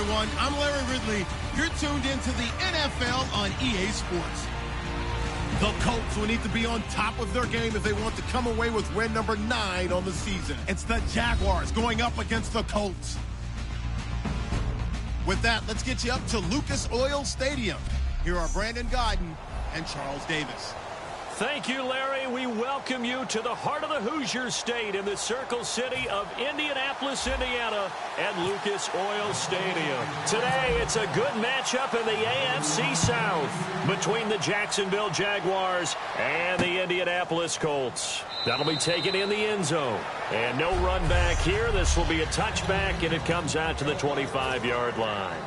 everyone. I'm Larry Ridley. You're tuned into the NFL on EA Sports. The Colts will need to be on top of their game if they want to come away with win number 9 on the season. It's the Jaguars going up against the Colts. With that, let's get you up to Lucas Oil Stadium. Here are Brandon Godden and Charles Davis. Thank you, Larry. We welcome you to the heart of the Hoosier State in the Circle City of Indianapolis, Indiana at Lucas Oil Stadium. Today, it's a good matchup in the AFC South between the Jacksonville Jaguars and the Indianapolis Colts. That'll be taken in the end zone. And no run back here. This will be a touchback, and it comes out to the 25-yard line.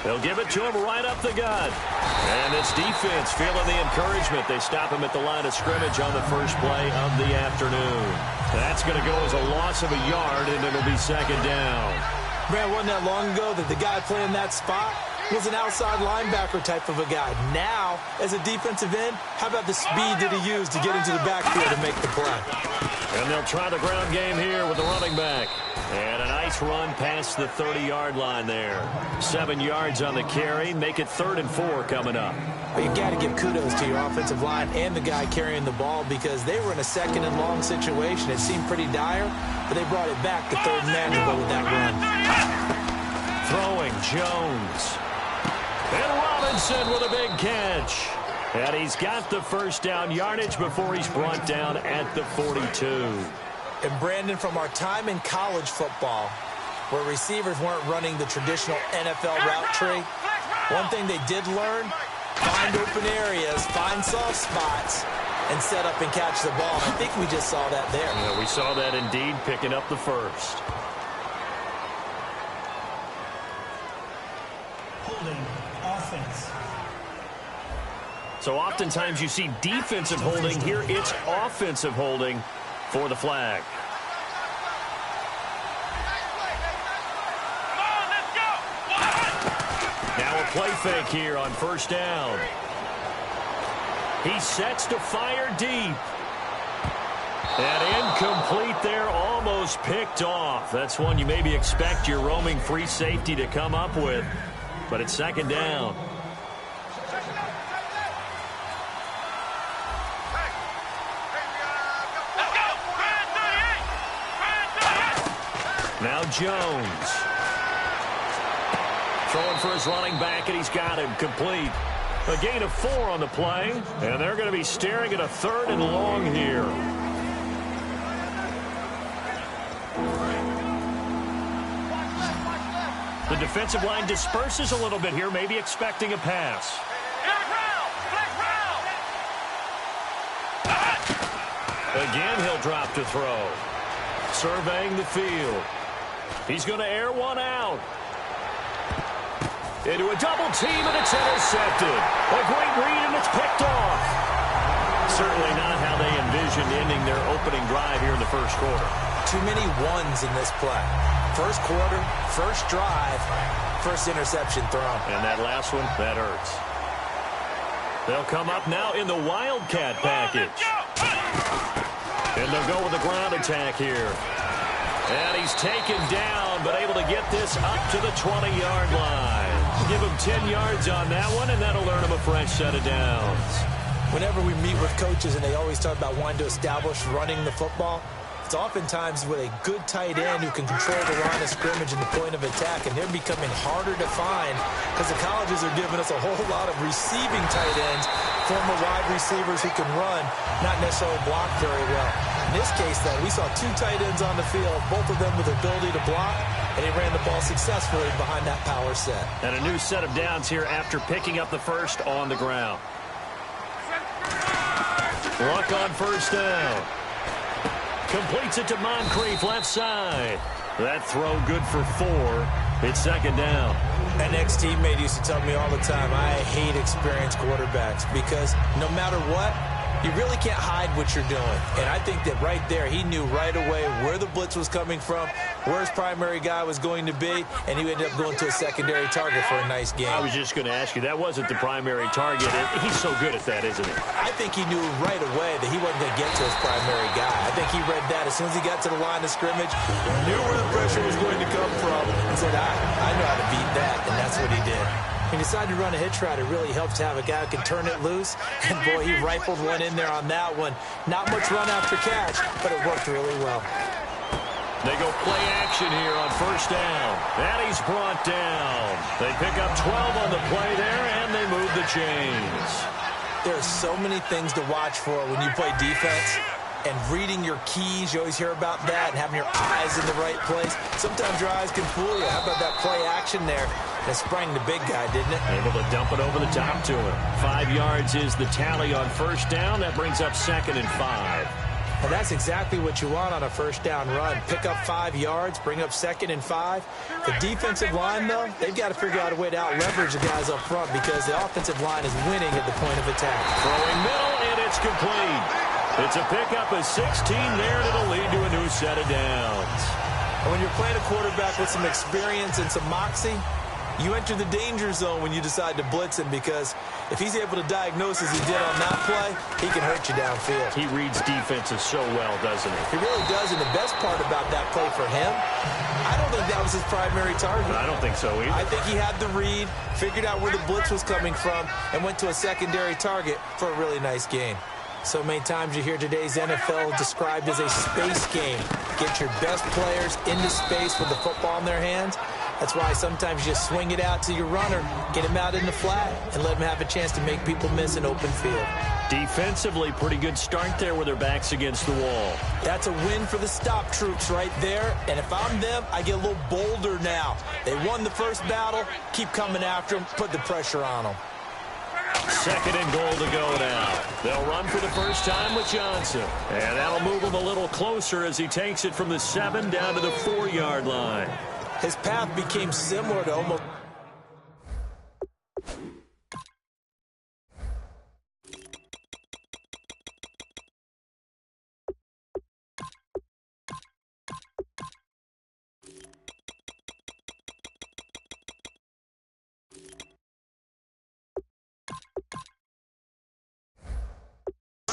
They'll give it to him right up the gut. And this defense feeling the encouragement. They stop him at the line of scrimmage on the first play of the afternoon. That's going to go as a loss of a yard, and it'll be second down. Man, wasn't that long ago that the guy playing that spot was an outside linebacker type of a guy. Now, as a defensive end, how about the speed that he used to get into the backfield and make the play? And they'll try the ground game here with the running back. And a nice run past the 30-yard line there. 7 yards on the carry. Make it 3rd and 4 coming up. Well, you got to give kudos to your offensive line and the guy carrying the ball because they were in a 2nd and long situation. It seemed pretty dire, but they brought it back to 3rd and manageable with that run. Throwing Jones. And Robinson with a big catch. And he's got the first down yardage before he's brought down at the 42. And Brandon, from our time in college football, where receivers weren't running the traditional NFL route tree, one thing they did learn, find open areas, find soft spots, and set up and catch the ball. I think we just saw that there. Yeah, we saw that indeed, picking up the first. Holding offense. So oftentimes you see defensive holding. Here it's offensive holding for the flag. Now a play fake here on first down. He sets to fire deep. And incomplete there, almost picked off. That's one you maybe expect your roaming free safety to come up with. But it's second down. Now Jones. Throwing for his running back, and he's got him complete. A gain of 4 on the play, and they're going to be staring at a 3rd and long here. The defensive line disperses a little bit here, maybe expecting a pass. Again, he'll drop to throw. Surveying the field. He's going to air one out. Into a double team, and it's intercepted. A great read, and it's picked off. Certainly not how they envisioned ending their opening drive here in the first quarter. Too many ones in this play. First quarter, first drive, first interception thrown. And that last one, that hurts. They'll come up now in the Wildcat package. And they'll go with the ground attack here. And he's taken down, but able to get this up to the 20-yard line. Give him 10 yards on that one, and that'll earn him a fresh set of downs. Whenever we meet with coaches and they always talk about wanting to establish running the football, it's oftentimes with a good tight end who can control the line of scrimmage and the point of attack, and they're becoming harder to find because the colleges are giving us a whole lot of receiving tight ends, former wide receivers who can run, not necessarily block very well. In this case, though, we saw 2 tight ends on the field, both of them with the ability to block, and he ran the ball successfully behind that power set. And a new set of downs here after picking up the first on the ground. Luck on first down. Completes it to Moncrief, left side. That throw good for 4. It's second down. An ex-teammate used to tell me all the time, I hate experienced quarterbacks because no matter what, You really can't hide what you're doing. And I think that right there, he knew right away where the blitz was coming from, where his primary guy was going to be, and he ended up going to a secondary target for a nice game. I was just going to ask you, that wasn't the primary target. He's so good at that, isn't he? I think he knew right away that he wasn't going to get to his primary guy. I think he read that as soon as he got to the line of scrimmage, knew where the pressure was going to come from, and said, I know how to beat that, and that's what he did. He decided to run a hitch route. It really helps to have a guy who can turn it loose. And, boy, he rifled one in there on that one. Not much run after catch, but it worked really well. They go play action here on first down. And he's brought down. They pick up 12 on the play there, and they move the chains. There's so many things to watch for when you play defense. And reading your keys, you always hear about that, and having your eyes in the right place. Sometimes your eyes can fool you. How about that play action there? That sprang the big guy, didn't it? Able to dump it over the top to him. 5 yards is the tally on first down. That brings up 2nd and 5. And that's exactly what you want on a first down run. Pick up 5 yards, bring up 2nd and 5. The defensive line, though, they've got to figure out a way to out-leverage the guys up front because the offensive line is winning at the point of attack. Throwing middle, and it's complete. It's a pickup of 16 there, and it'll lead to a new set of downs. And when you're playing a quarterback with some experience and some moxie, you enter the danger zone when you decide to blitz him because if he's able to diagnose as he did on that play, he can hurt you downfield. He reads defenses so well, doesn't he? He really does, and the best part about that play for him, I don't think that was his primary target. I don't think so either. I think he had the read, figured out where the blitz was coming from, and went to a secondary target for a really nice game. So many times you hear today's NFL described as a space game. Get your best players into space with the football in their hands. That's why sometimes you just swing it out to your runner, get him out in the flat, and let him have a chance to make people miss an open field. Defensively, pretty good start there with their backs against the wall. That's a win for the stop troops right there. And if I'm them, I get a little bolder now. They won the first battle. Keep coming after them. Put the pressure on them. 2nd and goal to go now. They'll run for the first time with Johnson. And that'll move him a little closer as he takes it from the 7 down to the 4-yard line. His path became similar to almost...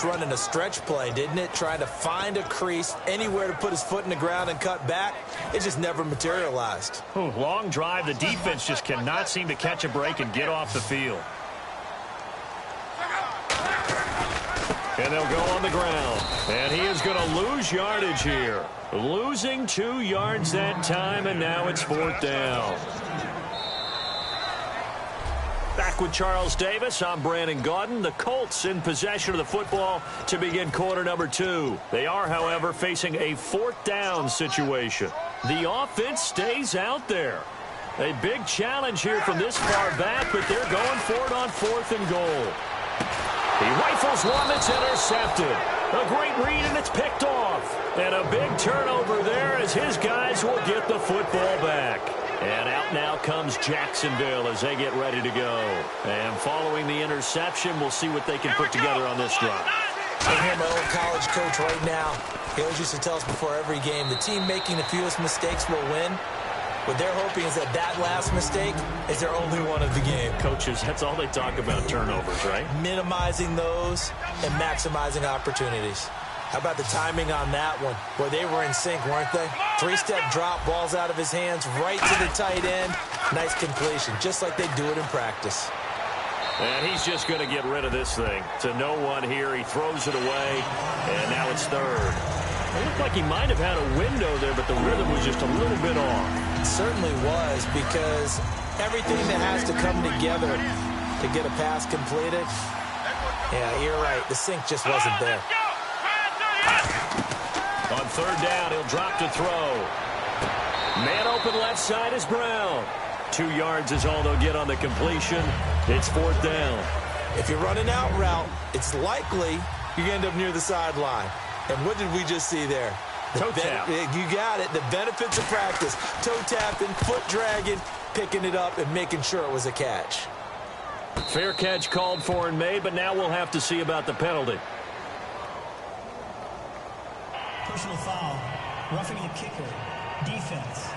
running a stretch play, didn't it? Trying to find a crease, anywhere to put his foot in the ground and cut back. It just never materialized. Ooh, long drive. The defense just cannot seem to catch a break and get off the field. And they'll go on the ground. And he is going to lose yardage here. Losing 2 yards that time, and now it's 4th down. Back with Charles Davis, I'm Brandon Gaudin. The Colts in possession of the football to begin quarter number 2. They are, however, facing a 4th down situation. The offense stays out there. A big challenge here from this far back, but they're going for it on 4th and goal. He rifles one that's intercepted. A great read, and it's picked off. And a big turnover there as his guys will get the football back. And out now comes Jacksonville as they get ready to go. And following the interception, we'll see what they can put together on this drive. I hear my old college coach right now. He always used to tell us before every game, the team making the fewest mistakes will win. What they're hoping is that last mistake is their only one of the game. Coaches, that's all they talk about, turnovers, right? Minimizing those and maximizing opportunities. How about the timing on that one? Boy, they were in sync, weren't they? 3-step drop, balls out of his hands, right to the tight end. Nice completion, just like they do it in practice. And he's just going to get rid of this thing. To no one here, he throws it away, and now it's 3rd. It looked like he might have had a window there, but the rhythm was just a little bit off. It certainly was, because everything that has to come together to get a pass completed, yeah, you're right, the sync just wasn't there. On 3rd down, he'll drop to throw. Man open left side is Brown. 2 yards is all they'll get on the completion. It's 4th down. If you're running out route, it's likely you end up near the sideline. And what did we just see there? Toe tap. You got it. The benefits of practice. Toe tapping, foot dragging, picking it up, and making sure it was a catch. Fair catch called for and made, but now we'll have to see about the penalty. Personal foul. Roughing the kicker. Defense.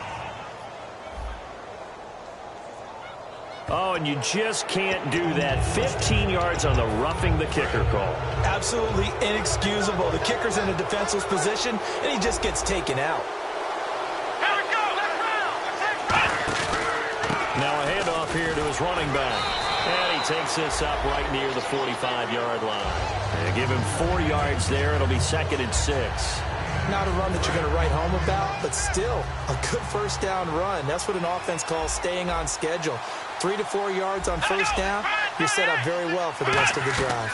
Oh, and you just can't do that. 15 yards on the roughing the kicker call. Absolutely inexcusable. The kicker's in a defenseless position, and he just gets taken out. Now a handoff here to his running back. And he takes this up right near the 45-yard line. And give him 4 yards there. It'll be 2nd and 6. Not a run that you're going to write home about, but still a good first down run. That's what an offense calls staying on schedule. 3 to 4 yards on first down, you're set up very well for the rest of the drive.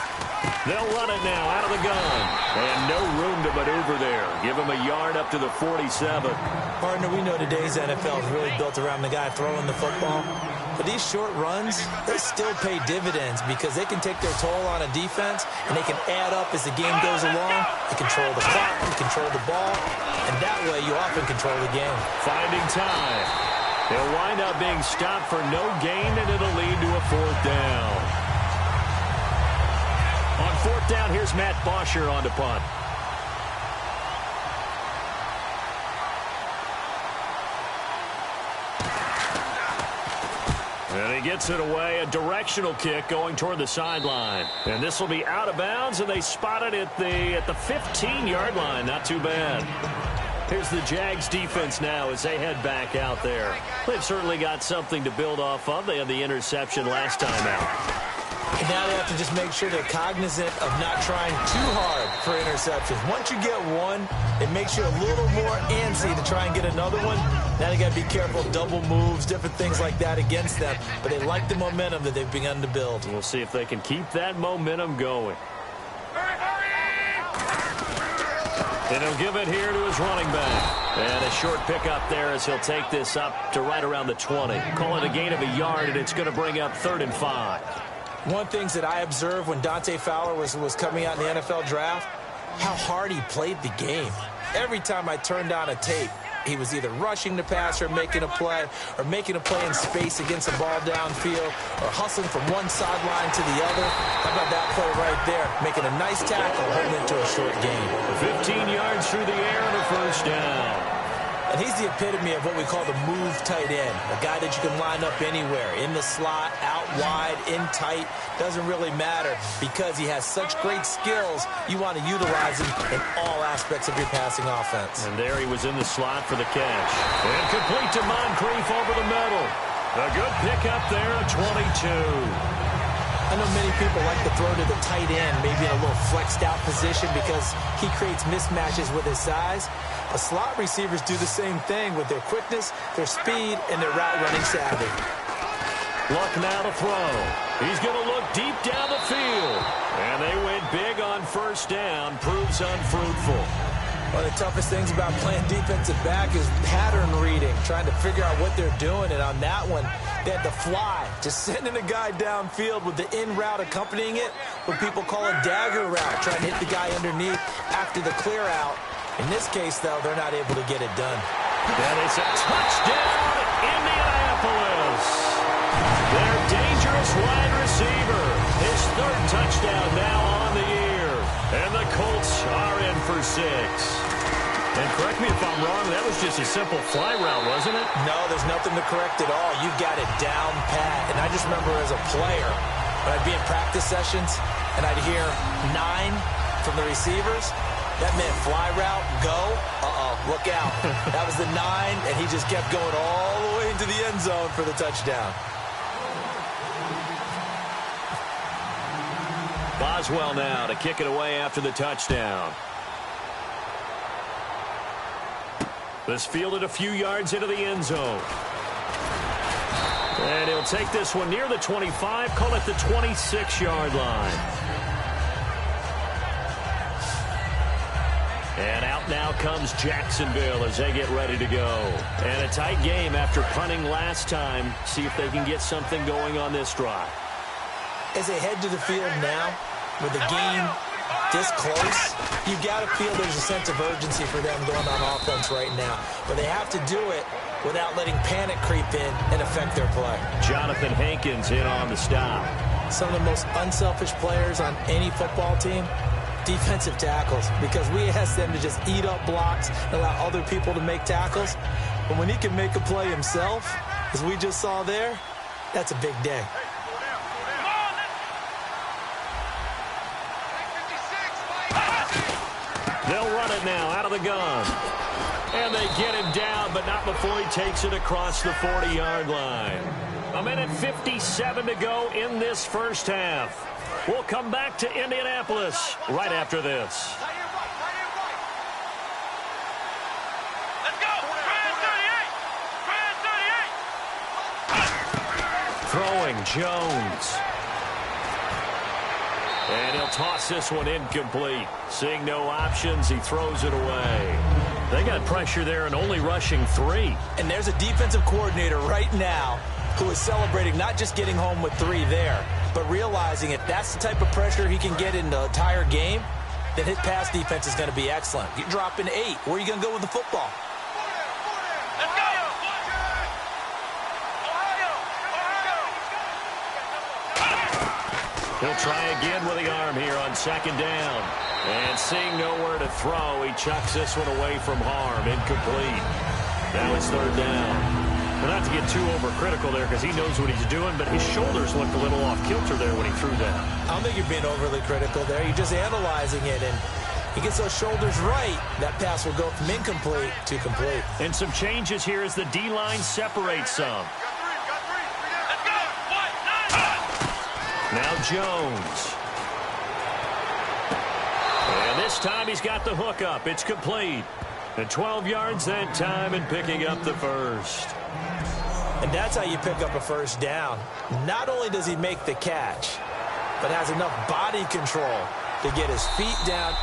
They'll run it now out of the gun. And no room to maneuver there. Give him a yard up to the 47. Partner, we know today's NFL is really built around the guy throwing the football. But these short runs, they still pay dividends because they can take their toll on a defense and they can add up as the game goes along. You control the clock, you control the ball, and that way you often control the game. Finding time. He'll wind up being stopped for no gain, and it'll lead to a 4th down. On 4th down, here's Matt Bosher on to punt. And he gets it away, a directional kick going toward the sideline. And this will be out of bounds, and they spot it at the 15-yard line. Not too bad. Here's the Jags defense now as they head back out there. They've certainly got something to build off of. They had the interception last time out. And now they have to just make sure they're cognizant of not trying too hard for interceptions. Once you get one, it makes you a little more antsy to try and get another one. Now they got to be careful, double moves, different things like that against them. But they like the momentum that they've begun to build. We'll see if they can keep that momentum going. And he'll give it here to his running back. And a short pickup there as he'll take this up to right around the 20. Call it a gain of a yard, and it's going to bring up 3rd and 5. One thing that I observed when Dante Fowler was coming out in the NFL draft, how hard he played the game. Every time I turned on a tape, he was either rushing the passer, making a play, or making a play in space against a ball downfield, or hustling from one sideline to the other. How about that play right there? Making a nice tackle, holding it to a short gain. 15 yards through the air and a 1st down. And he's the epitome of what we call the move tight end, a guy that you can line up anywhere, in the slot, out wide, in tight, doesn't really matter because he has such great skills. You want to utilize him in all aspects of your passing offense. And there he was in the slot for the catch. And complete to Moncrief over the middle. A good pickup there, a 22. I know many people like to throw to the tight end, maybe in a little flexed out position because he creates mismatches with his size. But slot receivers do the same thing with their quickness, their speed, and their route running savvy. Luck now to throw. He's going to look deep down the field. And they went big on 1st down. Proves unfruitful. One of the toughest things about playing defensive back is pattern reading, trying to figure out what they're doing. And on that one, they had to fly, just sending a guy downfield with the in route accompanying it, what people call a dagger route, trying to hit the guy underneath after the clear out. In this case, though, they're not able to get it done. And it's a touchdown, Indianapolis. Their dangerous wide receiver. His 3rd touchdown now on the year. And the Colts are in for 6. And correct me if I'm wrong, that was just a simple fly route, wasn't it? No, there's nothing to correct at all. You got it down pat. And I just remember as a player, when I'd be in practice sessions and I'd hear 9 from the receivers, that meant fly route, go, look out. That was the 9, and he just kept going all the way into the end zone for the touchdown. Boswell now to kick it away after the touchdown. This fielded a few yards into the end zone. And he'll take this one near the 25, call it the 26-yard line. And out now comes Jacksonville as they get ready to go. And a tight game after punting last time. See if they can get something going on this drive. As they head to the field now, with the game this close, you got to feel there's a sense of urgency for them going on offense right now. But they have to do it without letting panic creep in and affect their play. Jonathan Hankins in on the stop. Some of the most unselfish players on any football team defensive tackles, because we ask them to just eat up blocks and allow other people to make tackles. But when he can make a play himself, as we just saw there, that's a big day. They'll run it now out of the gun. And they get him down, but not before he takes it across the 40-yard line. 1:57 to go in this first half. We'll come back to Indianapolis right after this. Let's go! Throwing Jones. And he'll toss this one incomplete. Seeing no options, he throws it away. They got pressure there and only rushing 3. And there's a defensive coordinator right now who is celebrating not just getting home with 3 there, but realizing if that's the type of pressure he can get in the entire game, then his pass defense is going to be excellent. You're dropping 8. Where are you going to go with the football? Let's go! He'll try again with the arm here on second down. And seeing nowhere to throw, he chucks this one away from harm. Incomplete. Now it's third down. Well, not to get too overcritical there because he knows what he's doing, but his shoulders looked a little off kilter there when he threw that. I don't think you're being overly critical there. You're just analyzing it, and he gets those shoulders right. That pass will go from incomplete to complete. And some changes here as the D-line separates some. Now Jones. And this time he's got the hook up. It's complete. And 12 yards that time and picking up the first. And that's how you pick up a first down. Not only does he make the catch, but has enough body control to get his feet down.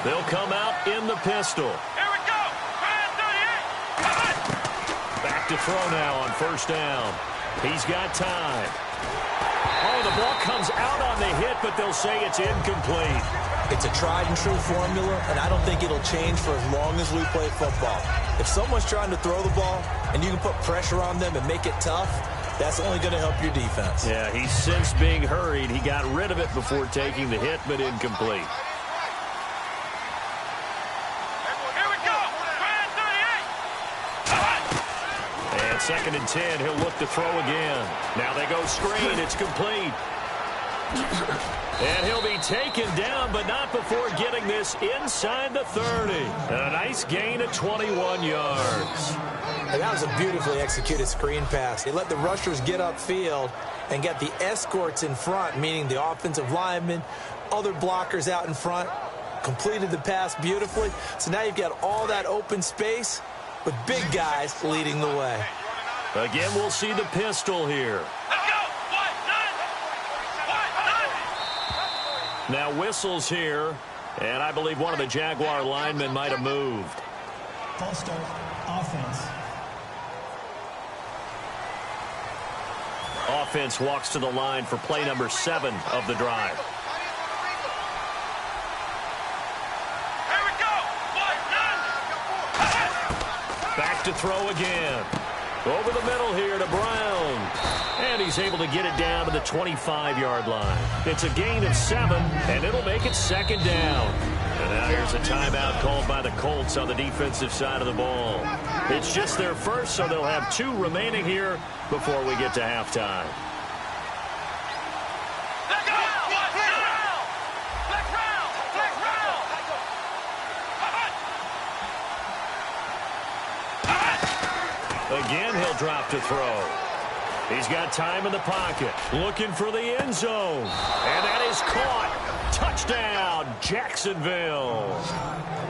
They'll come out in the pistol. Here we go! Back to throw now on first down. He's got time. Oh, the ball comes out on the hit, but they'll say it's incomplete. It's a tried-and-true formula, and I don't think it'll change for as long as we play football. If someone's trying to throw the ball and you can put pressure on them and make it tough, that's only going to help your defense. Yeah, he's since being hurried. He got rid of it before taking the hit, but incomplete. Here we go! And second and 10, he'll look to throw again. Now they go screen. It's complete. And he'll be taken down, but not before getting this inside the 30. And a nice gain of 21 yards. And that was a beautifully executed screen pass. He let the rushers get upfield and got the escorts in front, meaning the offensive linemen, other blockers out in front, completed the pass beautifully. So now you've got all that open space with big guys leading the way. Again, we'll see the pistol here. Now whistles here, and I believe one of the Jaguar linemen might have moved. False start, offense. Offense walks to the line for play number 7 of the drive. Here we go! Back to throw again. Over the middle here to Brown. And he's able to get it down to the 25-yard line. It's a gain of 7, and it'll make it second down. And now here's a timeout called by the Colts on the defensive side of the ball. It's just their first, so they'll have 2 remaining here before we get to halftime. Again, he'll drop to throw. He's got time in the pocket, looking for the end zone. And that is caught. Touchdown, Jacksonville.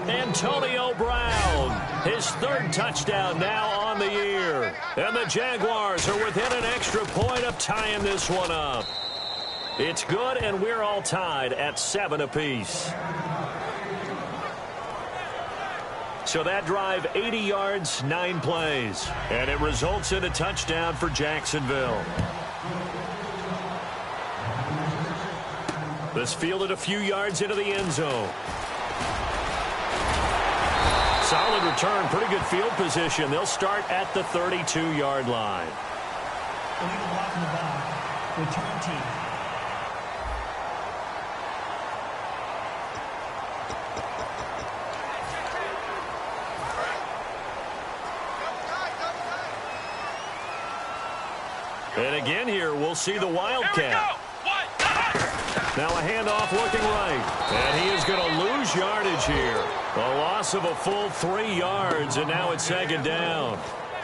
Antonio Brown, his 3rd touchdown now on the year. And the Jaguars are within an extra point of tying this one up. It's good, and we're all tied at 7 apiece. So that drive, 80 yards, 9 plays. And it results in a touchdown for Jacksonville. This fielded a few yards into the end zone. Solid return, pretty good field position. They'll start at the 32-yard line. Illegal block in the ball. Return team. And again here, we'll see the Wildcat. Now a handoff looking right. And he is going to lose yardage here. A loss of a full 3 yards, and now it's second down.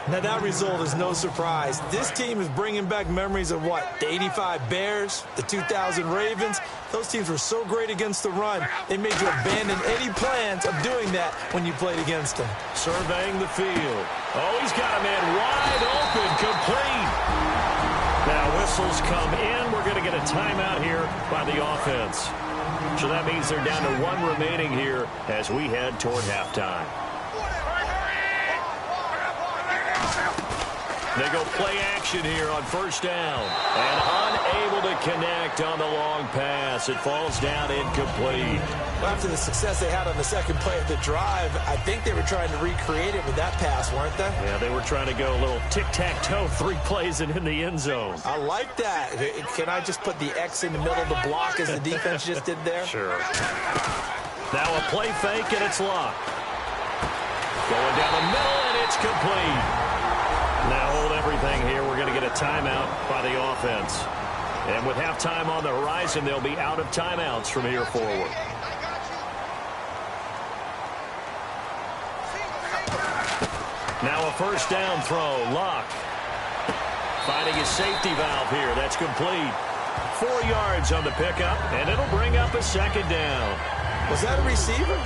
Now that result is no surprise. This team is bringing back memories of what? The 85 Bears, the 2000 Ravens. Those teams were so great against the run, they made you abandon any plans of doing that when you played against them. Surveying the field. Oh, he's got a man wide open, complete. Now whistles come in. We're going to get a timeout here by the offense. So that means they're down to 1 remaining here as we head toward halftime. They go play action here on first down. And unable to connect on the long pass. It falls down incomplete. Well, after the success they had on the second play of the drive, I think they were trying to recreate it with that pass, weren't they? Yeah, they were trying to go a little tic-tac-toe, 3 plays and in the end zone. I like that. Can I just put the X in the middle of the block as the defense just did there? Sure. Now a play fake, and it's locked. Going down the middle, and it's complete. Now hold everything here. We're going to get a timeout by the offense. And with halftime on the horizon, they'll be out of timeouts from here forward. Now a first down throw. Lock. Finding his safety valve here. That's complete. 4 yards on the pickup, and it'll bring up a second down. Was that a receiver?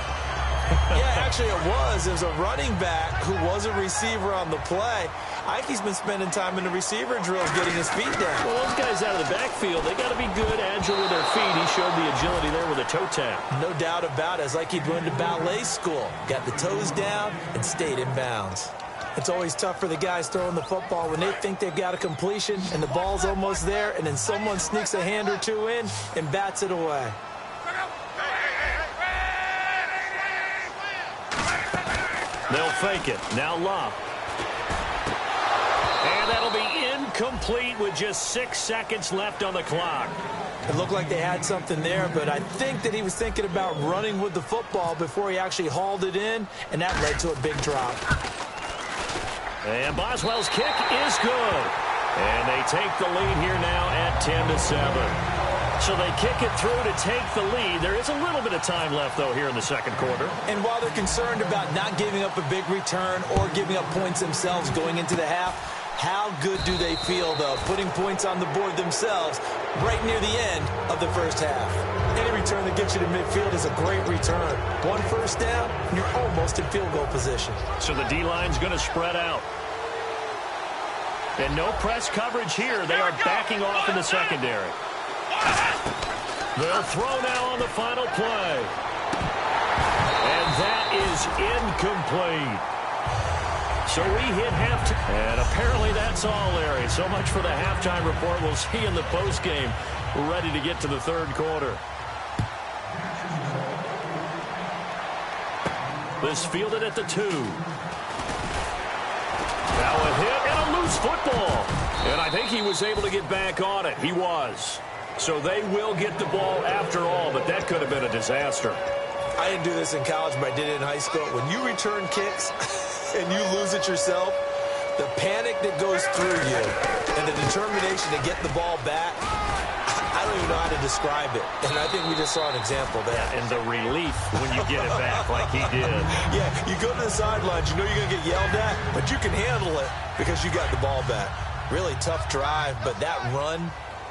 Yeah, actually it was. It was a running back who was a receiver on the play. Ike's been spending time in the receiver drills getting his feet down. Well, those guys out of the backfield, they got to be good, agile with their feet. He showed the agility there with a toe tap. No doubt about it. It's like he'd went to ballet school. Got the toes down and stayed in bounds. It's always tough for the guys throwing the football when they think they've got a completion and the ball's almost there, and then someone sneaks a hand or two in and bats it away. They'll fake it. Now Love. And that'll be incomplete with just 6 seconds left on the clock. It looked like they had something there, but I think that he was thinking about running with the football before he actually hauled it in, and that led to a big drop. And Boswell's kick is good. And they take the lead here now at 10-7. So they kick it through to take the lead. There is a little bit of time left, though, here in the second quarter. And while they're concerned about not giving up a big return or giving up points themselves going into the half, how good do they feel, though, putting points on the board themselves right near the end of the first half? Any return that gets you to midfield is a great return. 1 first down, and you're almost in field goal position. So the D-line's going to spread out. And no press coverage here. They are backing off in the secondary. They'll throw now on the final play. And that is incomplete. So we hit halftime. And apparently that's all, Larry. So much for the halftime report. We'll see you in the postgame. We're ready to get to the third quarter. This fielded at the 2. Now a hit and a loose football. And I think he was able to get back on it. He was. So they will get the ball after all, but that could have been a disaster. I didn't do this in college, but I did it in high school. When you return kicks and you lose it yourself, the panic that goes through you and the determination to get the ball back, I don't even know how to describe it. And I think we just saw an example there. Yeah, and the relief when you get it back like he did. Yeah, you go to the sidelines, you know you're going to get yelled at, but you can handle it because you got the ball back. Really tough drive, but that run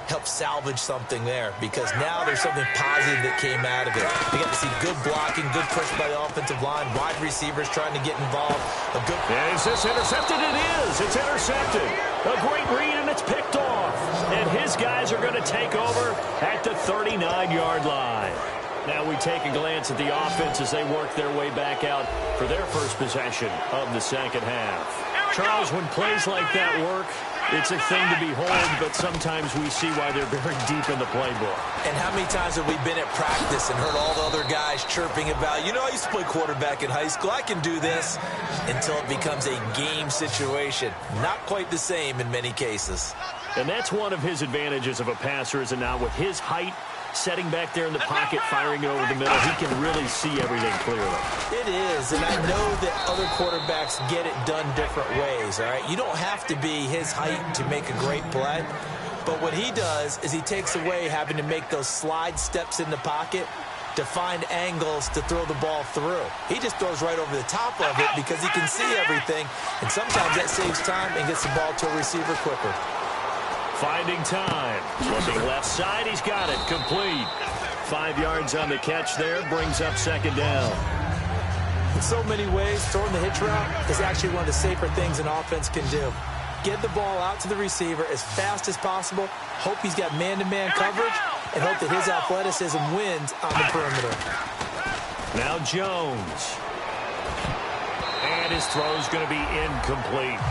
help salvage something there because now there's something positive that came out of it. They got to see good blocking, good push by the offensive line, wide receivers trying to get involved. A good. Is this intercepted? It is. It's intercepted. A great read, and it's picked off. And his guys are going to take over at the 39-yard line. Now we take a glance at the offense as they work their way back out for their first possession of the second half. Charles, when plays like that work, it's a thing to behold, but sometimes we see why they're very deep in the playbook. And how many times have we been at practice and heard all the other guys chirping about, you know, I used to play quarterback in high school, I can do this, until it becomes a game situation. Not quite the same in many cases. And that's one of his advantages of a passer, is it not? With his height, setting back there in the pocket, firing over the middle, he can really see everything clearly. It is, and I know that other quarterbacks get it done different ways, all right? You don't have to be his height to make a great play, but what he does is he takes away having to make those slide steps in the pocket to find angles to throw the ball through. He just throws right over the top of it because he can see everything, and sometimes that saves time and gets the ball to a receiver quicker. Finding time. Looking left side. He's got it. Complete. 5 yards on the catch there. Brings up second down. In so many ways, throwing the hitch route is actually one of the safer things an offense can do. Get the ball out to the receiver as fast as possible. Hope he's got man-to-man coverage, and hope that his athleticism wins on the perimeter. Now Jones. And his throw's going to be incomplete.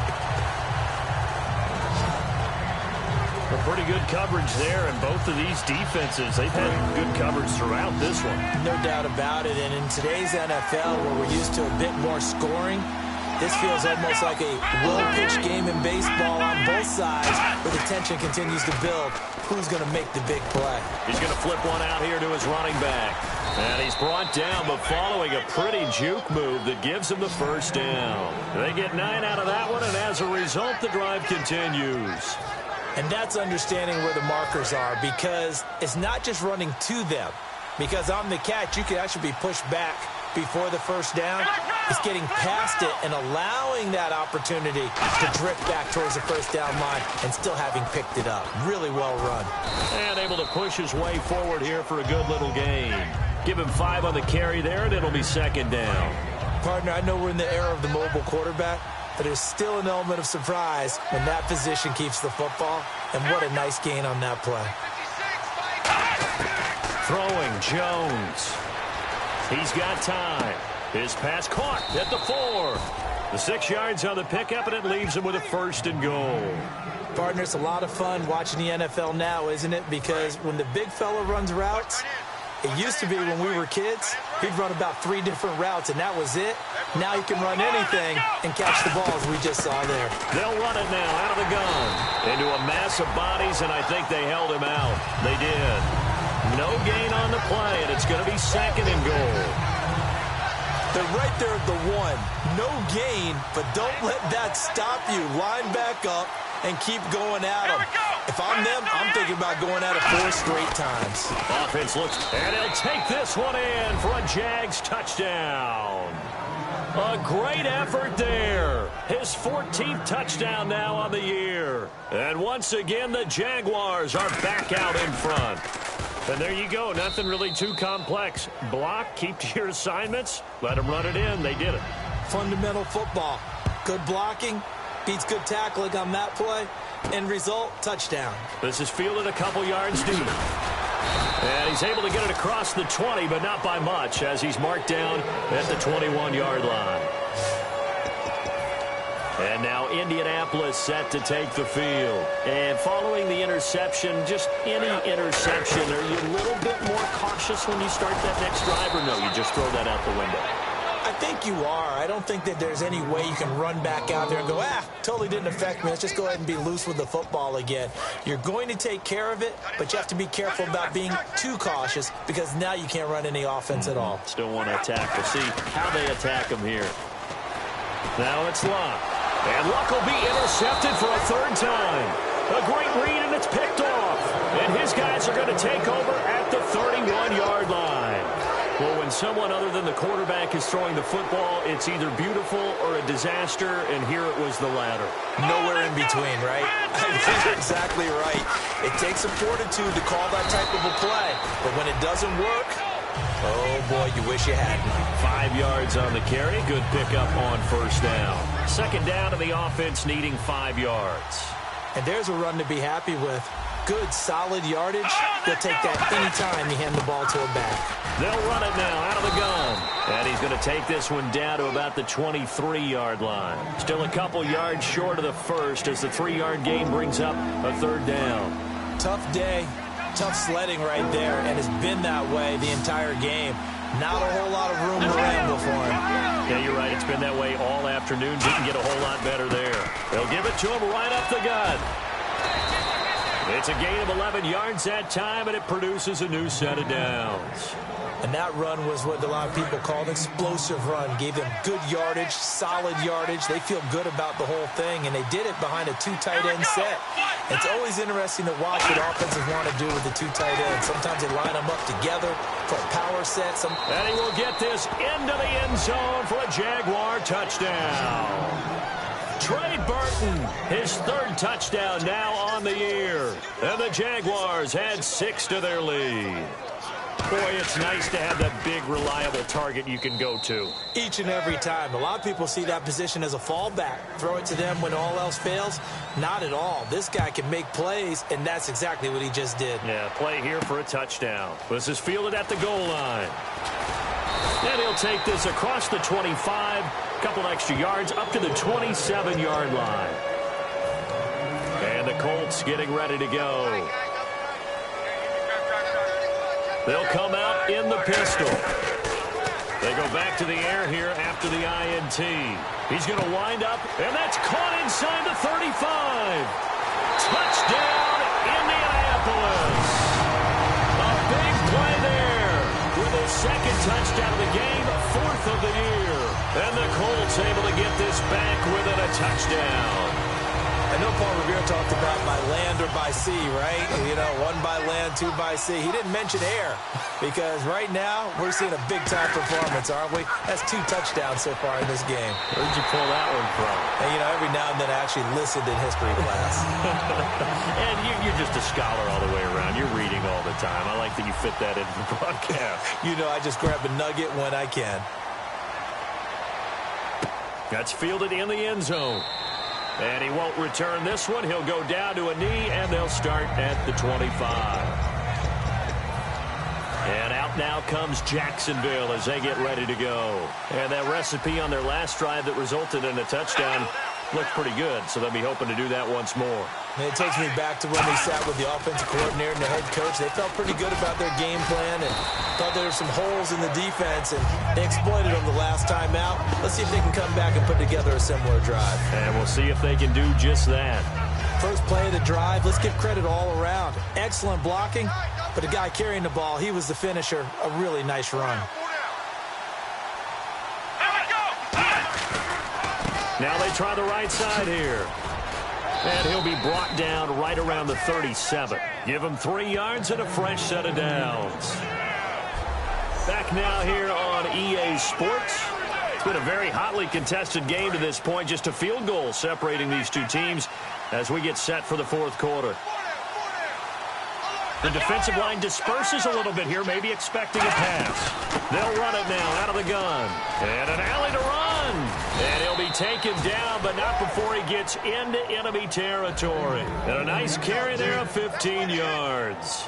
A pretty good coverage there, and both of these defenses, they've had good coverage throughout this one. No doubt about it, and in today's NFL, where we're used to a bit more scoring, this feels almost like a well-pitched game in baseball on both sides, where the tension continues to build. Who's going to make the big play? He's going to flip one out here to his running back. And he's brought down, but following a pretty juke move that gives him the first down. They get 9 out of that one, and as a result, the drive continues. And that's understanding where the markers are, because it's not just running to them. Because on the catch, you can actually be pushed back before the first down. It's getting past it and allowing that opportunity to drift back towards the first down line and still having picked it up. Really well run. And able to push his way forward here for a good little gain. Give him 5 on the carry there, and it'll be second down. Partner, I know we're in the era of the mobile quarterback, but there's still an element of surprise when that position keeps the football, and what a nice gain on that play. Throwing, Jones. He's got time. His pass caught at the 4. The 6 yards on the pickup, and it leaves him with a first and goal. Partner, it's a lot of fun watching the NFL now, isn't it? Because when the big fella runs routes, it used to be when we were kids, he'd run about 3 different routes, and that was it. Now he can run anything and catch the balls we just saw there. They'll run it now out of the gun into a mass of bodies, and I think they held him out. They did. No gain on the play, and it's going to be second and goal. They're right there at the 1. No gain, but don't let that stop you. Line back up and keep going at them. If I'm them, I'm thinking about going at it 4 straight times. Offense looks, and he'll take this one in for a Jags touchdown. A great effort there. His 14th touchdown now on the year. And once again, the Jaguars are back out in front. And there you go. Nothing really too complex. Block, keep to your assignments, let them run it in. They did it. Fundamental football. Good blocking beats good tackling on that play. End result, touchdown. This is fielded a couple yards deep. And he's able to get it across the 20, but not by much, as he's marked down at the 21-yard line. And now Indianapolis set to take the field. And following the interception, just any interception, are you a little bit more cautious when you start that next drive, or no, you just throw that out the window? I think you are. I don't think that there's any way you can run back out there and go, totally didn't affect me. Let's just go ahead and be loose with the football again. You're going to take care of it, but you have to be careful about being too cautious, because now you can't run any offense at all. Still want to attack. We'll see how they attack him here. Now it's Luck. And Luck will be intercepted for a 3rd time. A great read, and it's picked off. And his guys are going to take over at the 31-yard line. Well, when someone other than the quarterback is throwing the football, it's either beautiful or a disaster, and here it was the latter. Nowhere in between, right? I think you're exactly right. It takes some fortitude to call that type of a play, but when it doesn't work, oh boy, you wish you hadn't. 5 yards on the carry. Good pickup on first down. Second down, and the offense needing 5 yards. And there's a run to be happy with. Good, solid yardage. They'll take that any time you hand the ball to a back. They'll run it now out of the gun. And he's going to take this one down to about the 23-yard line. Still a couple yards short of the first as the 3-yard gain brings up a 3rd down. Tough day, tough sledding right there, and it's been that way the entire game. Not a whole lot of room to ramble for him. Yeah, you're right. It's been that way all afternoon. Didn't get a whole lot better there. They'll give it to him right up the gut. It's a gain of 11 yards that time, and it produces a new set of downs. And that run was what a lot of people call an explosive run. Gave them good yardage, solid yardage. They feel good about the whole thing, and they did it behind a two tight end set. It's always interesting to watch what offenses want to do with the two tight ends. Sometimes they line them up together for a power set. And he will get this into the end zone for a Jaguar touchdown. Trey Burton, his third touchdown now on the year. And the Jaguars add 6 to their lead. Boy, it's nice to have that big, reliable target you can go to. Each and every time. A lot of people see that position as a fallback. Throw it to them when all else fails. Not at all. This guy can make plays, and that's exactly what he just did. Yeah, play here for a touchdown. This is fielded at the goal line. And he'll take this across the 25, a couple extra yards, up to the 27-yard line. And the Colts getting ready to go. They'll come out in the pistol. They go back to the air here after the INT. He's going to wind up, and that's caught inside the 35. Touchdown, Indianapolis. A big play there with his second touchdown of the game, 4th of the year. And the Colts able to get this back within a touchdown. I know Paul Revere talked about by land or by sea, right? You know, 1 by land, 2 by sea. He didn't mention air because right now we're seeing a big-time performance, aren't we? That's 2 touchdowns so far in this game. Where'd you pull that one from? And, you know, every now and then I actually listened in history class. And you're just a scholar all the way around. You're reading all the time. I like that you fit that into the broadcast. You know, I just grab a nugget when I can. That's fielded in the end zone. And he won't return this one. He'll go down to a knee, and they'll start at the 25. And out now comes Jacksonville as they get ready to go. And that recipe on their last drive that resulted in a touchdown looked pretty good, so they'll be hoping to do that once more. And it takes me back to when they sat with the offensive coordinator and the head coach. They felt pretty good about their game plan and thought there were some holes in the defense, and they exploited them the last time out. Let's see if they can come back and put together a similar drive. And we'll see if they can do just that. First play of the drive, let's give credit all around. Excellent blocking, but the guy carrying the ball, he was the finisher. A really nice run. Now they try the right side here. And he'll be brought down right around the 37. Give him 3 yards and a fresh set of downs. Back now here on EA Sports. It's been a very hotly contested game to this point. Just a field goal separating these two teams as we get set for the 4th quarter. The defensive line disperses a little bit here, maybe expecting a pass. They'll run it now out of the gun. And an alley to run. And he'll be taken down, but not before he gets into enemy territory. And a nice carry there of 15 yards.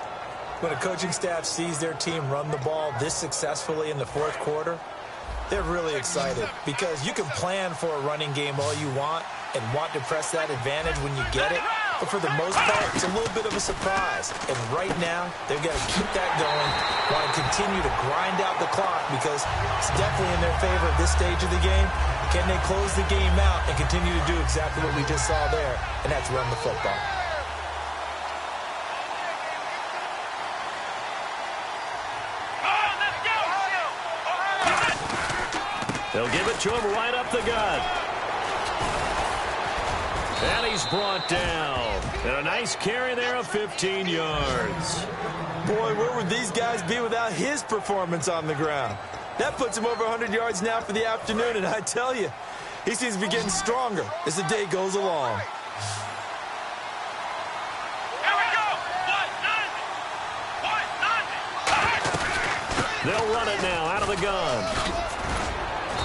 When a coaching staff sees their team run the ball this successfully in the 4th quarter, they're really excited because you can plan for a running game all you want and want to press that advantage when you get it. But for the most part, it's a little bit of a surprise. And right now, they've got to keep that going, want to continue to grind out the clock because it's definitely in their favor at this stage of the game. Can they close the game out and continue to do exactly what we just saw there, and that's run the football. They'll give it to him right up the gut. And he's brought down. And a nice carry there of 15 yards. Boy, where would these guys be without his performance on the ground? That puts him over 100 yards now for the afternoon, and I tell you, he seems to be getting stronger as the day goes along. Here we go! They'll run it now out of the gun.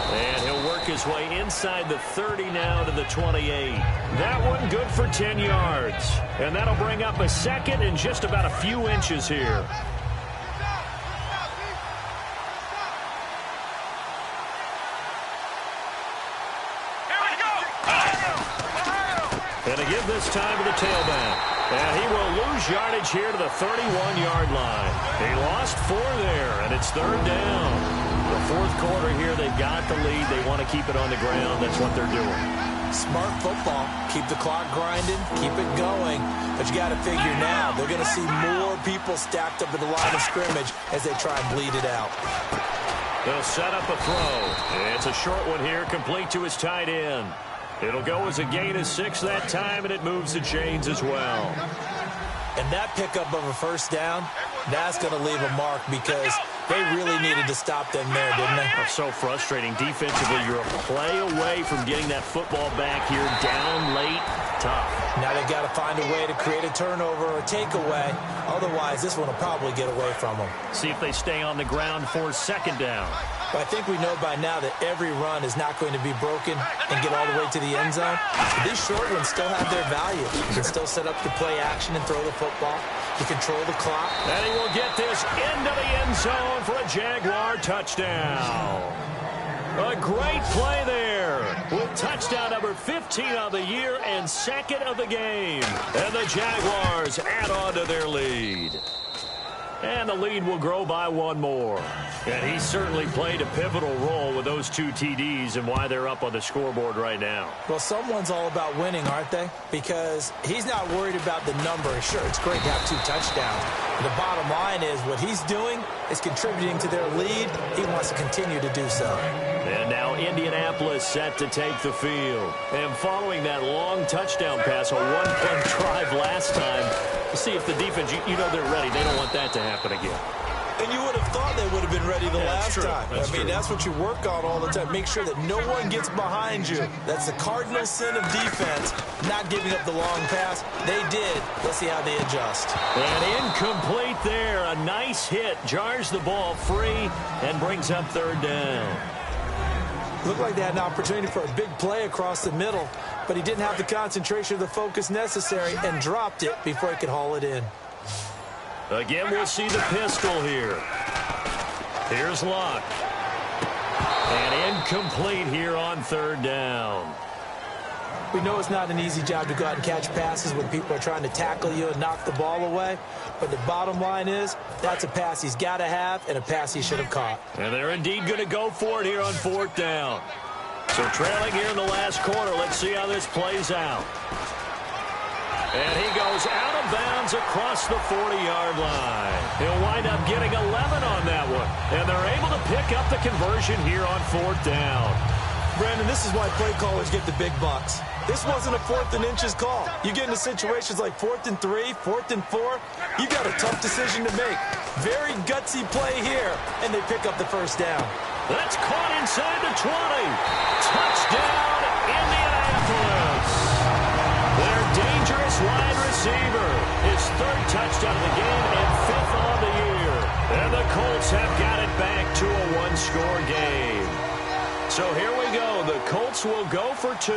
And he'll work his way inside the 30 now to the 28. That one good for 10 yards. And that'll bring up a second and just about a few inches here. And to give this time to the tailback. And he will lose yardage here to the 31-yard line. He lost 4 there, and it's 3rd down. The 4th quarter here, they've got the lead. They want to keep it on the ground. That's what they're doing. Smart football. Keep the clock grinding. Keep it going. But you got to figure now, they're going to see more people stacked up at the line of scrimmage as they try and bleed it out. They'll set up a throw. It's a short one here, complete to his tight end. It'll go as a gain of 6 that time, and it moves the chains as well. And that pickup of a first down, that's going to leave a mark because they really needed to stop them there, didn't they? It's so frustrating. Defensively, you're a play away from getting that football back here, down late, tough. Now they've got to find a way to create a turnover or takeaway. Otherwise, this one will probably get away from them. See if they stay on the ground for second down. But I think we know by now that every run is not going to be broken and get all the way to the end zone. But these short ones still have their value. You can still set up the play action and throw the football. You control the clock. And he will get this into the end zone for a Jaguar touchdown. A great play there with touchdown number 15 of the year and second of the game. And the Jaguars add on to their lead. And the lead will grow by 1 more. And he certainly played a pivotal role with those 2 TDs and why they're up on the scoreboard right now. Well, someone's all about winning, aren't they? Because he's not worried about the number. Sure, it's great to have 2 touchdowns. But the bottom line is what he's doing is contributing to their lead. He wants to continue to do so. And now Indianapolis set to take the field. And following that long touchdown pass, a 1-play drive last time, see if the defense, you know they're ready. They don't want that to happen again. And you would have thought they would have been ready the last time. That's what you work on all the time. Make sure that no one gets behind you. That's the cardinal sin of defense, not giving up the long pass. They did. Let's see how they adjust. And incomplete there. A nice hit. Jars the ball free and brings up third down. Looked like they had an opportunity for a big play across the middle, but he didn't have the concentration or the focus necessary and dropped it before he could haul it in. Again, we'll see the pistol here. Here's Luck. And incomplete here on third down. We know it's not an easy job to go out and catch passes when people are trying to tackle you and knock the ball away. But the bottom line is, that's a pass he's got to have and a pass he should have caught. And they're indeed going to go for it here on fourth down. So trailing here in the last quarter, let's see how this plays out. And he goes out of bounds across the 40-yard line. He'll wind up getting 11 on that one. And they're able to pick up the conversion here on fourth down. Brandon, this is why play callers get the big bucks. This wasn't a 4th and inches call. You get into situations like 4th and 3, 4th and 4. You got a tough decision to make. Very gutsy play here, and they pick up the first down. That's caught inside the 20. Touchdown, Indianapolis. Their dangerous wide receiver. His 3rd touchdown of the game and 5th on the year. And the Colts have got it back to a 1-score game. So here we go. The Colts will go for 2.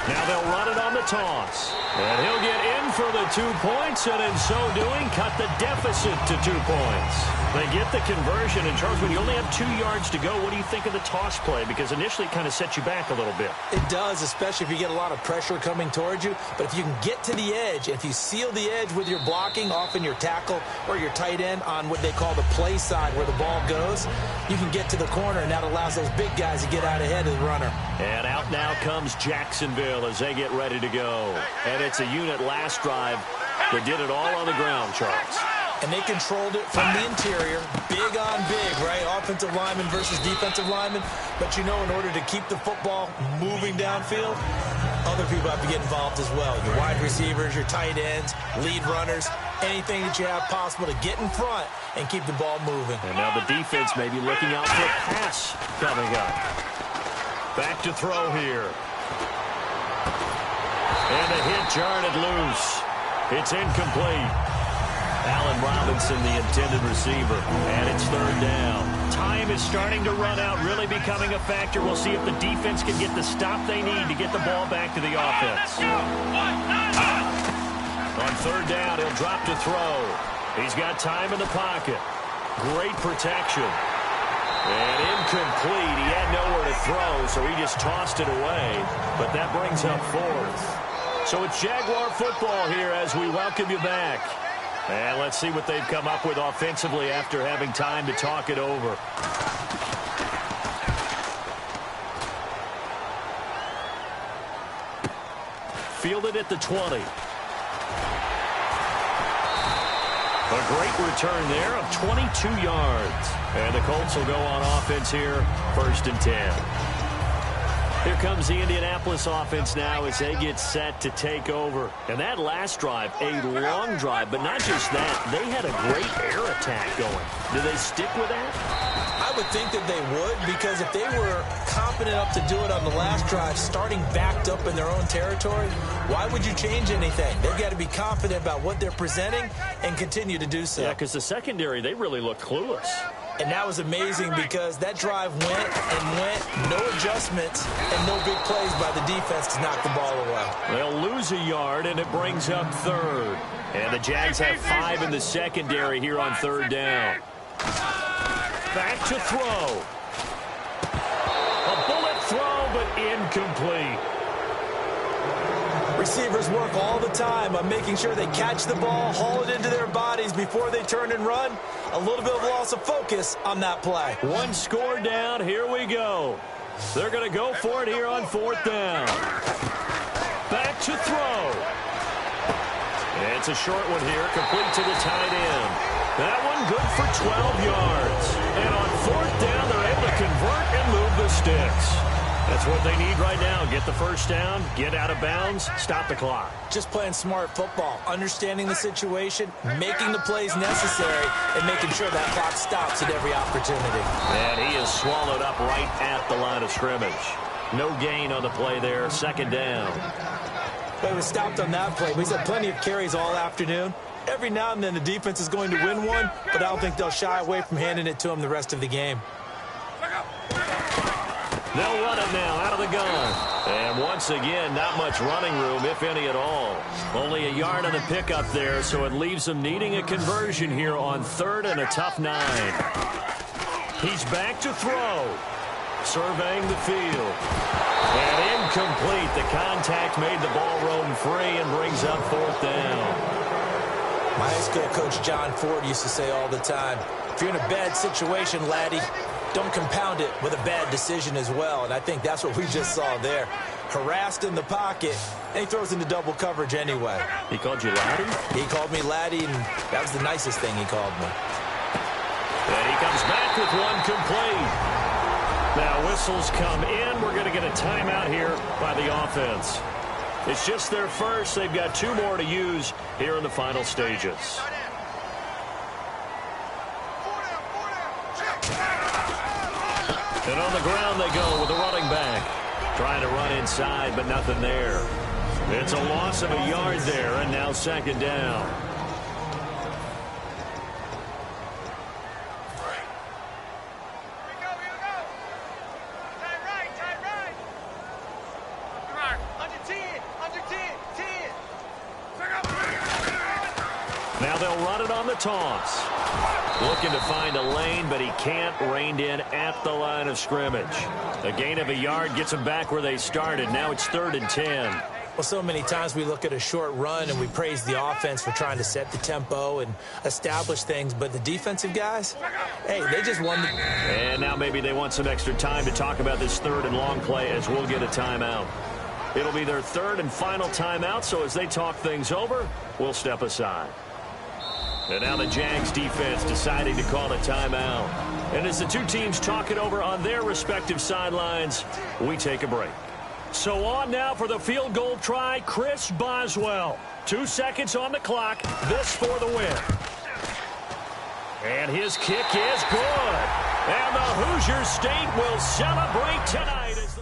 Now they'll run it on the toss. And he'll get in for the 2 points, and in so doing, cut the deficit to 2 points. They get the conversion, and Charles, when you only have 2 yards to go, what do you think of the toss play? Because initially it kind of sets you back a little bit. It does, especially if you get a lot of pressure coming towards you. But if you can get to the edge, if you seal the edge with your blocking, often your tackle or your tight end on what they call the play side where the ball goes, you can get to the corner, and that allows those big guys to get out ahead of the runner. And out now comes Jacksonville as they get ready to go. And it's a unit last drive that did it all on the ground, Charles. And they controlled it from the interior, big on big, right? Offensive lineman versus defensive lineman. But you know, in order to keep the football moving downfield, other people have to get involved as well. Your wide receivers, your tight ends, lead runners, anything that you have possible to get in front and keep the ball moving. And now the defense may be looking out for a pass coming up. Back to throw here. And the hit jarred it loose. It's incomplete. Allen Robinson, the intended receiver, and it's third down. Time is starting to run out, really becoming a factor. We'll see if the defense can get the stop they need to get the ball back to the offense. On third down, he'll drop to throw. He's got time in the pocket. Great protection. And incomplete. He had nowhere to throw, so he just tossed it away. But that brings up fourth. So it's Jaguar football here as we welcome you back. And let's see what they've come up with offensively after having time to talk it over. Fielded at the 20. A great return there of 22 yards. And the Colts will go on offense here, 1st and 10. Here comes the Indianapolis offense now as they get set to take over. And that last drive, a long drive, but not just that. They had a great air attack going. Do they stick with that? I would think that they would, because if they were confident enough to do it on the last drive, starting backed up in their own territory, why would you change anything? They've got to be confident about what they're presenting and continue to do so. Yeah, because the secondary, they really look clueless. And that was amazing because that drive went and went, no adjustments, and no big plays by the defense to knock the ball away. They'll lose a yard, and it brings up 3rd. And the Jags have 5 in the secondary here on 3rd down. Back to throw. A bullet throw, but incomplete. Receivers work all the time on making sure they catch the ball, haul it into their bodies before they turn and run. A little bit of loss of focus on that play. 1 score down. Here we go. They're going to go for it here on 4th down. Back to throw. It's a short one here, complete to the tight end. That one good for 12 yards. And on 4th down, they're able to convert and move the sticks. That's what they need right now. Get the 1st down, get out of bounds, stop the clock. Just playing smart football, understanding the situation, making the plays necessary, and making sure that clock stops at every opportunity. And he is swallowed up right at the line of scrimmage. No gain on the play there, 2nd down. But he was stopped on that play. He's had plenty of carries all afternoon. Every now and then the defense is going to win one, but I don't think they'll shy away from handing it to him the rest of the game. They'll run it now out of the gun. And once again, not much running room, if any at all. Only a yard on the pickup there, so it leaves them needing a conversion here on 3rd and a tough 9. He's back to throw. Surveying the field. And incomplete. The contact made the ball roam free and brings up 4th down. My high school coach, John Ford, used to say all the time, if you're in a bad situation, laddie, don't compound it with a bad decision as well. And I think that's what we just saw there. Harassed in the pocket, and he throws into double coverage anyway. He called you laddie? He called me laddie, and that was the nicest thing he called me. And he comes back with one complete. Now whistles come in. We're going to get a timeout here by the offense. It's just their first. They've got 2 more to use here in the final stages. And on the ground they go with a running back. Trying to run inside, but nothing there. It's a loss of a yard there, and now 2nd down. Now they'll run it on the toss. Looking to find a lane, but he can't. Reined in at the line of scrimmage. A gain of a yard gets them back where they started. Now it's 3rd and 10. Well, so many times we look at a short run and we praise the offense for trying to set the tempo and establish things, but the defensive guys, hey, they just won the... And now maybe they want some extra time to talk about this 3rd and long play as we'll get a timeout. It'll be their 3rd and final timeout, so as they talk things over, we'll step aside. And now the Jags defense deciding to call a timeout. And as the 2 teams talk it over on their respective sidelines, we take a break. So on now for the field goal try, Chris Boswell. 2 seconds on the clock. This for the win. And his kick is good. And the Hoosier State will celebrate tonight as